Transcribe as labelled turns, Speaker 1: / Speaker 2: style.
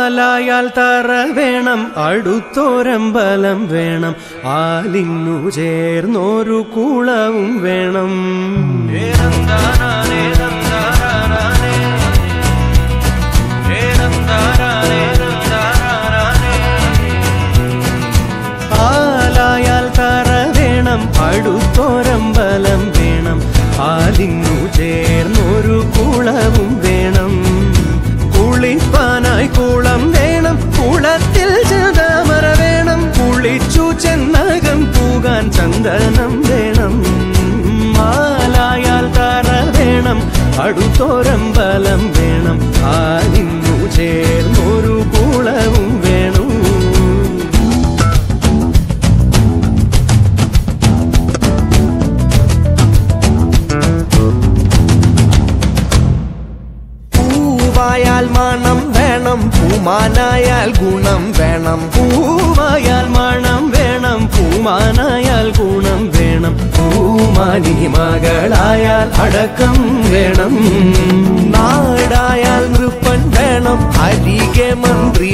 Speaker 1: ആലായാൽ തറ വേണം, അടുത്തോരമ്പലം വേണം, ആലിന്നു ചേർന്നൊരു കുളവും വേണം. ആലായാൽ തറ വേണം, അടുത്തോരമ്പലം വേണം, ആലിന്നു ചേർന്നൊരു കുളവും വേണം. കുളിപ്പാനായി കുളം വേണം, കുളത്തിൽ ചന്ദമര വേണം, കുളിച്ചു ചെന്നകം പൂകാൻ ചന്ദനം വേണം. ആലായാൽ തറ വേണം, അടുത്തോരമ്പലം വേണം, ആലിന്നു ചേർന്നൊരു കുളവും വേണം. പൂവായാൽ മണം വേണം, പൂമാനായാൽ ഗുണം വേണം. പൂവായാൽ മണം വേണം, പൂമാനായാൽ ഗുണം വേണം. പൂമാനി മകളായാൽ അടക്കം വേണം. നാടായാൽ നൃപ്പൻ വേണം, അരികെ മന്ത്രി